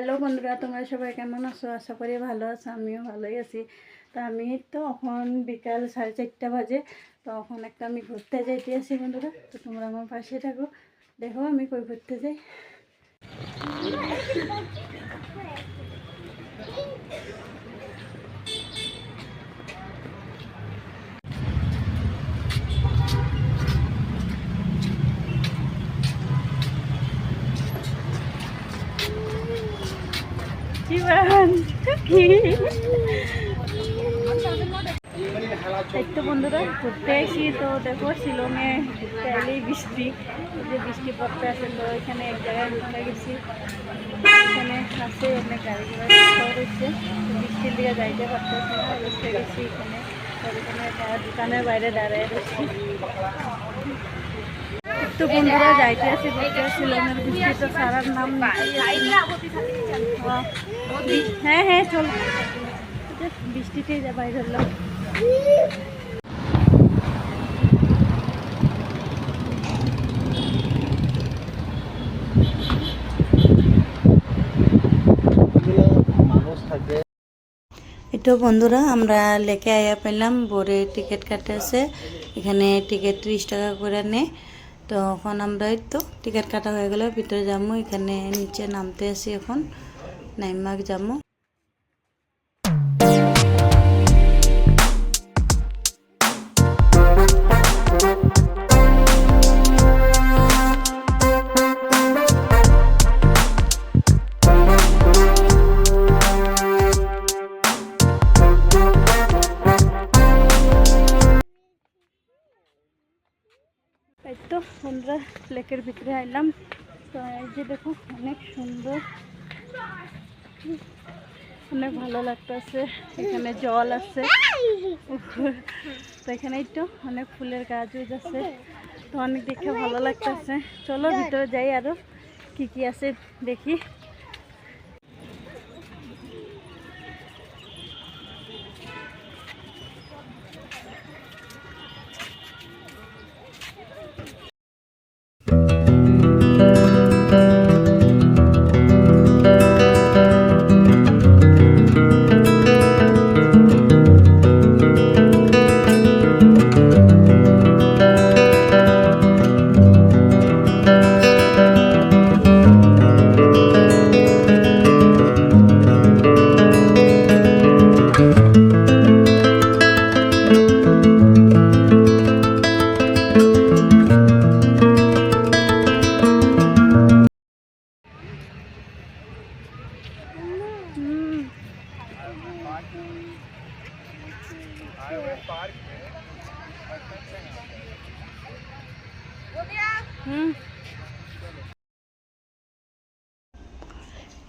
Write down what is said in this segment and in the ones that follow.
Hello বন্ধুরা, তোমরা সবাই কেমন আছো? আশা করি ভালো আছো, আমিও ভালোই আছি। তো আমি তো এখন বিকাল 4:30 বাজে। তো এখন একটা আমি ঘুরতে যাইতে আছি বন্ধুরা। তো তোমরা আমার পাশে থাকো, দেখো আমি কই ঘুরতে যাই। জীবন একটু বন্ধুরা ঘুরতে আসি। তো দেখো শিলংয়ে এলেই বৃষ্টি, যে বৃষ্টি পড়তে আসে। তো এখানে এক জায়গায় ঘুরতে গেছি, এখানে আছে অনেক গাড়ি ঘোড়া রয়েছে। বৃষ্টির দিকে যাইতে পারতেছি না, ঘুরতে গেছি এখানে। এখানে দোকানের বাইরে দাঁড়ায় রয়েছি। একটু বন্ধুরা যাইতে আসি ঘুরতে। শিলংয়ের বৃষ্টি তো সারার নাম না। হ্যাঁ হ্যাঁ চলো, বৃষ্টিতেই যা বাইরে হলো। তো বন্ধুরা আমরা লেকে আয়া পেলাম, বোরে টিকিট কাটে আছে। এখানে টিকিট 30 টাকা করে নেয়। তো এখন আমরা তো টিকিট কাটা হয়ে গেলে ভিতরে যাবো। এখানে নিচে নামতে আসি, এখন নাইমাক যাবো। এই তো বন্ধুরা লেকের ভিতরে আইলাম। তো এই যে দেখো অনেক সুন্দর, অনেক ভালো লাগতেছে। এখানে জল আছে, তো এখানে তো অনেক ফুলের গাছ আছে। তো অনেক দেখে ভালো লাগতেছে। চলো ভিতরে যাই, আরো কি কি আছে দেখি।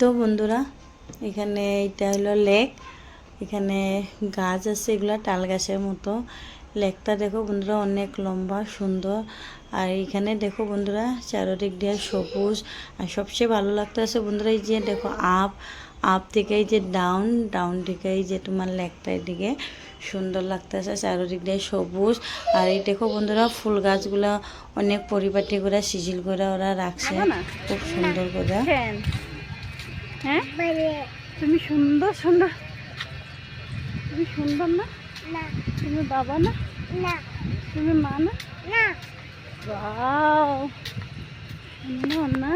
তো বন্ধুরা এখানে এটা হলো লেক। এখানে গাছ আছে, এগুলো তাল গাছের মতো। লেকটা দেখো বন্ধুরা অনেক লম্বা সুন্দর। আর এখানে দেখো বন্ধুরা চারদিক দিয়ে সবুজ। আর সবচেয়ে ভালো লাগতেছে বন্ধুরা এই যে দেখো আপ থেকে এই যে ডাউন থেকে এই যে তোমার লেকটা এদিকে সুন্দর লাগতেছে। চারদিক দিয়ে সবুজ। আর এই দেখো বন্ধুরা ফুল গাছগুলা অনেক পরিপাটি করে সিজিল করে ওরা রাখছে, খুব সুন্দর করে। হ্যাঁ তুমি সুন্দর সুন্দর, তুমি সুন্দর না? তুমি বাবা না? তুমি মা না? ওয়াও সুন্দর না?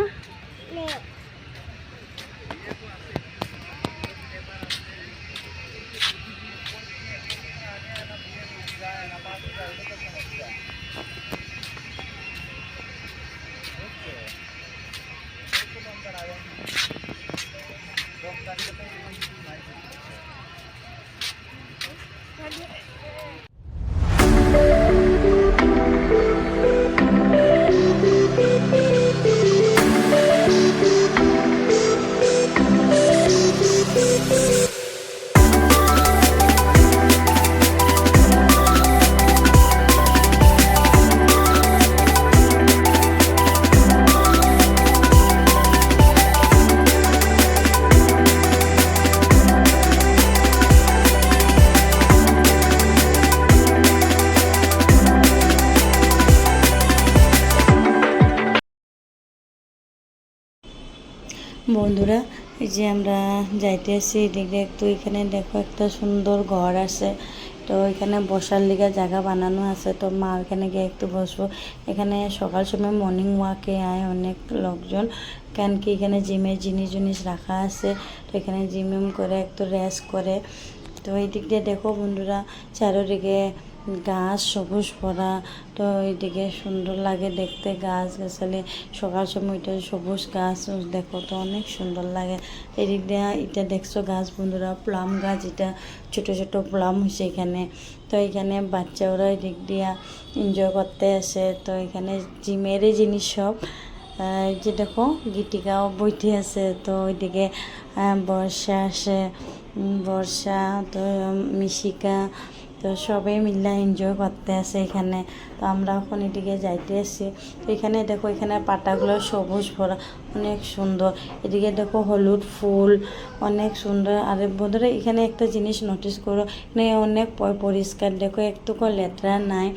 বন্ধুরা এই যে আমরা যাইতে আসি এদিকে একটু, এখানে দেখো একটা সুন্দর ঘর আছে, তো এখানে বসার লিগা জায়গা বানানো আছে, তো মা এখানে গিয়ে একটু বসবো। এখানে সকাল সময় মর্নিং ওয়াকে আয় অনেক লোকজন, কেন কি এখানে জিমের জিনিস রাখা আছে, তো এখানে জিম করে একটু রেস্ট করে। তো এই দিক দিয়ে দেখো বন্ধুরা চারিদিকে গাছ সবুজ ভরা, তো এইদিকে সুন্দর লাগে দেখতে গাছ গাছালি, সকাল সময়টা সবুজ গাছ দেখো তো অনেক সুন্দর লাগে। এদিক দিয়ে এটা দেখছো গাছ বন্ধুরা প্লাম গাছ, এটা ছোট ছোট প্লাম হয়েছে এখানে। তো এখানে বাচ্চারা এদিক দিয়া এনজয় করতে আসে, তো এখানে জিমেরই জিনিস সব। এই যে দেখো গীতিকাও বইতে আছে, তো ওইদিকে বর্ষা আসে, বর্ষা তো মিশিকা, তো সবাই মিলে এনজয় করতে আসে এখানে। তো আমরা এখন এদিকে যাইতে আসি, তো এখানে দেখো এখানে পাতাগুলো সবুজ ভরা অনেক সুন্দর। এদিকে দেখো হলুদ ফুল অনেক সুন্দর। আর বন্ধুরা এখানে একটা জিনিস নোটিস করো, এখানে অনেক পরিষ্কার, দেখো একটুকু লেটরা নাই,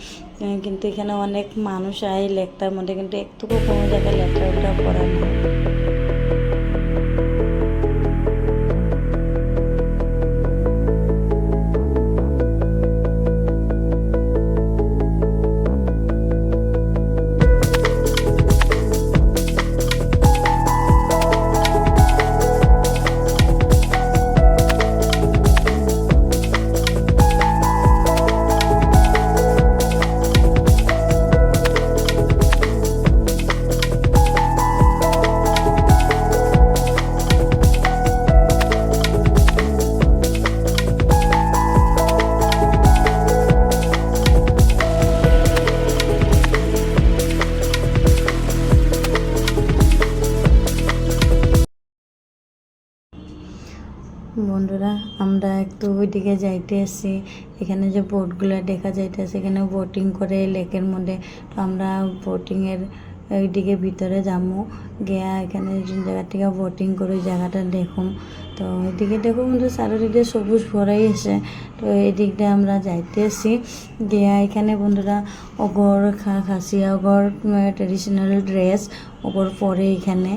কিন্তু এখানে অনেক মানুষ আয় লেকটার মধ্যে, কিন্তু একটুকু কোনো জায়গায় লেটরা উঠা পড়া নেই। বন্ধুরা আমরা একটু ওইদিকে যাইতে আসি, এখানে যে বোটগুলো দেখা যাইতেছে এখানে বোটিং করে লেকের মধ্যে, তো আমরা বোটিংয়ের ওইদিকে ভিতরে যাবো গিয়া এখানে যে জায়গা থেকে বোটিং করে ওই জায়গাটা দেখুন। তো এদিকে দেখো বন্ধু চারিদিকে সবুজ ভরাই আছে, তো এই দিক দিয়ে আমরা যাইতে আসি গিয়া এখানে বন্ধুরা অগর খাসিয়া অগর ট্রেডিশনাল ড্রেস অগর পরে এখানে।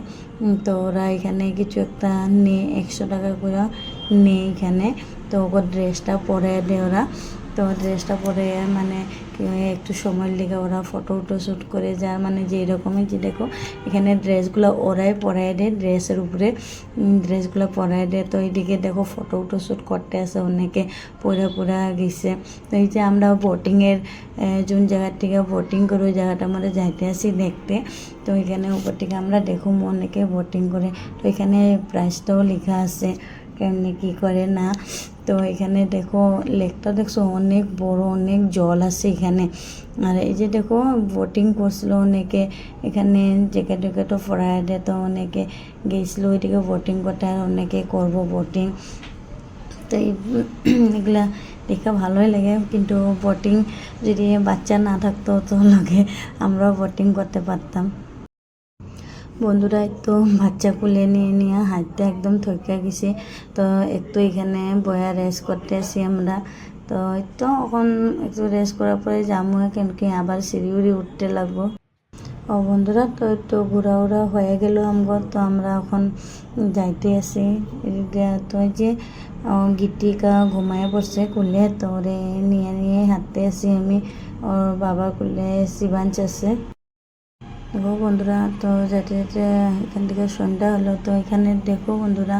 তো ওরা এখানে কিছু একটা নিয়ে 100 টাকা করে নেই এখানে, তো ওর ড্রেসটা পরে দেয় ওরা, তো ড্রেসটা পরে মানে একটু সময় লেগে ওরা ফটো শ্যুট করে যায়, মানে যেই রকমের যে দেখো এখানে ড্রেসগুলো ওরাই পরাই দেয়, ড্রেসের উপরে ড্রেসগুলো পরাই দেয়। তো এইদিকে দেখো ফটো শ্যুট করতে আসে অনেকে, পরা গেছে। তো এই যে আমরা বোটিংয়ের যোন জায়গার থেকে বোটিং করে ওই জায়গাটা আমরা যাইতে আসি দেখতে, তো এখানে উপর থেকে আমরা দেখুন অনেকে বোটিং করে, তো এখানে প্রাইসটাও লেখা আছে কেমনি কী করে না। তো এখানে দেখো লেকটা দেখছো অনেক বড়, অনেক জল আছে এখানে। আর এই যে দেখো বোটিং করছিল অনেকে, এখানে জ্যাকেট ট্যাকেটও পরায় দেয়, তো অনেকে গেছিলো ওইদিকে বোটিং করতে, আর অনেকে করবো বোটিং। তো এগুলা দেখা ভালোই লাগে, কিন্তু বোটিং যদি বাচ্চা না থাকতো তো লাগে আমরাও বোটিং করতে পারতাম। বন্ধুরা তো বাচ্চা কুলে নিয়ে নিয়ে হাঁটতে একদম থইকা গেছি, তো একটু এখানে বয়া রেস্ট করতে আসি আমরা। তো তো এখন একটু রেস্ট করার পরে যাবো, কেন কি আবার সিঁড়ি উড়ি উঠতে লাগবো। ও বন্ধুরা তো একটু ঘোরা হয়ে গেল আমগর, তো আমরা এখন যাইতে আসি। তো যে গীতিকা ঘুমায় পড়ছে কুলে, তো ওরে নিয়ে নিয়ে হাঁটতে আসি আমি, ওর বাবা কুলে শিবাঞ্চ আছে। দেখো বন্ধুরা তো যেতে যেতে এখান থেকে সন্ধ্যা হলো, তো এখানে দেখো বন্ধুরা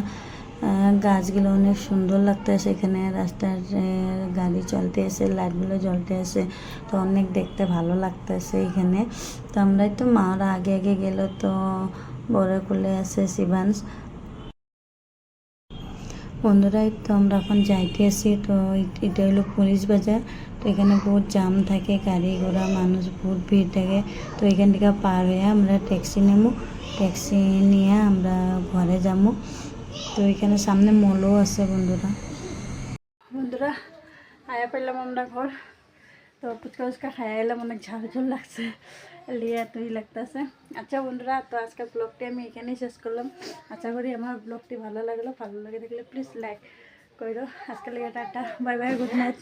গাছগুলো অনেক সুন্দর লাগতেছে, এখানে রাস্তার গাড়ি চলতে আছে, লাইটগুলো জ্বলতে আছে, তো অনেক দেখতে ভালো লাগতেছে এখানে। তো আমরাই তো মারা আগে আগে গেল, তো বড় কুলে আছে শিবাংশ। বন্ধুরা তো আমরা এখন যাইতে আসি, তো এটা হলো পুলিশ বাজার, তো এখানে বহুত জাম থাকে, গাড়ি ঘোড়া মানুষ বহুত ভিড় থাকে। তো এখান থেকে পার হয়ে আমরা ট্যাক্সি নেব, ট্যাক্সি নিয়ে আমরা ঘরে যাবো। তো এখানে সামনে মলও আছে বন্ধুরা। বন্ধুরা আয়া পেলাম আমরা ঘর, তো ফুচকা ফুচকা খাই এলাম, অনেক ঝাল ঝাল লাগছে, লিয়া তুই লাগতেছে। আচ্ছা বন্ধুরা তো আজকের ব্লগটি আমি এখানেই শেষ করলাম, আশা করি আমার ব্লগটি ভালো লাগলো, ভালো লাগে থাকলে প্লিজ লাইক করো। আজকের লিগে tata, bye bye, good night.